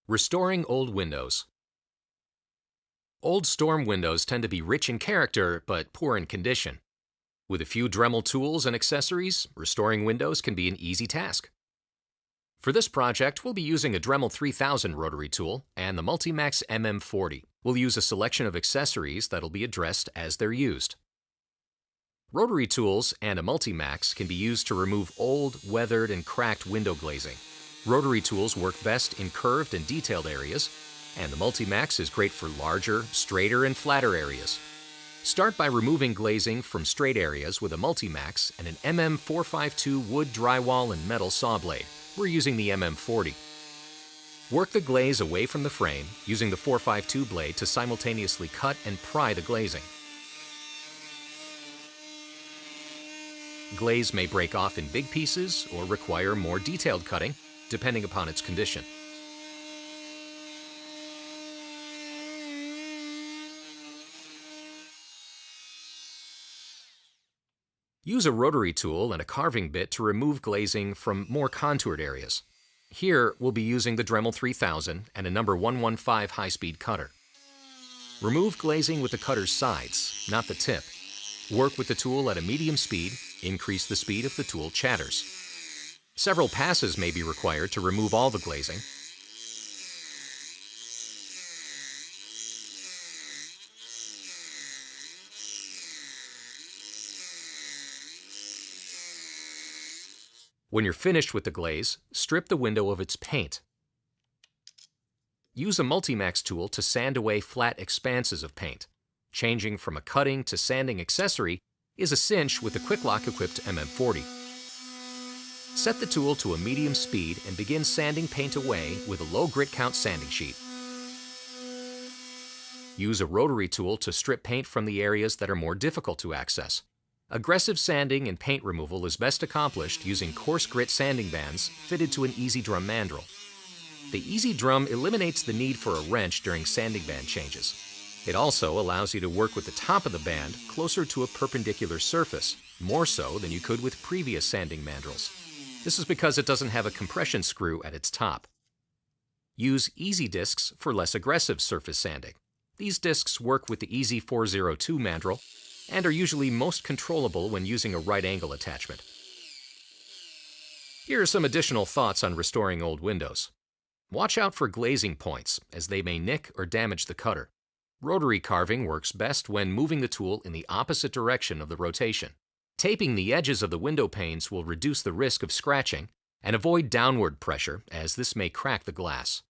Restoring old windows. Old storm windows tend to be rich in character but poor in condition. With a few Dremel tools and accessories, restoring windows can be an easy task. For this project, we'll be using a Dremel 3000 rotary tool and the Multimax MM40. We'll use a selection of accessories that'll be addressed as they're used. Rotary tools and a Multimax can be used to remove old, weathered, and cracked window glazing. Rotary tools work best in curved and detailed areas, and the Multimax is great for larger, straighter, and flatter areas. Start by removing glazing from straight areas with a Multimax and an MM452 wood drywall and metal saw blade. We're using the MM40. Work the glaze away from the frame using the 452 blade to simultaneously cut and pry the glazing. Glaze may break off in big pieces or require more detailed cutting, depending upon its condition. Use a rotary tool and a carving bit to remove glazing from more contoured areas. Here, we'll be using the Dremel 3000 and a number 115 high-speed cutter. Remove glazing with the cutter's sides, not the tip. Work with the tool at a medium speed, increase the speed if the tool chatters. Several passes may be required to remove all the glazing. When you're finished with the glaze, strip the window of its paint. Use a Multimax tool to sand away flat expanses of paint. Changing from a cutting to sanding accessory is a cinch with the Quick Lock-equipped MM40. Set the tool to a medium speed and begin sanding paint away with a low grit count sanding sheet. Use a rotary tool to strip paint from the areas that are more difficult to access. Aggressive sanding and paint removal is best accomplished using coarse grit sanding bands fitted to an Easy Drum mandrel. The Easy Drum eliminates the need for a wrench during sanding band changes. It also allows you to work with the top of the band closer to a perpendicular surface, more so than you could with previous sanding mandrels. This is because it doesn't have a compression screw at its top. Use Easy discs for less aggressive surface sanding. These discs work with the Easy 402 mandrel and are usually most controllable when using a right angle attachment. Here are some additional thoughts on restoring old windows. Watch out for glazing points, as they may nick or damage the cutter. Rotary carving works best when moving the tool in the opposite direction of the rotation. Taping the edges of the window panes will reduce the risk of scratching and avoid downward pressure, as this may crack the glass.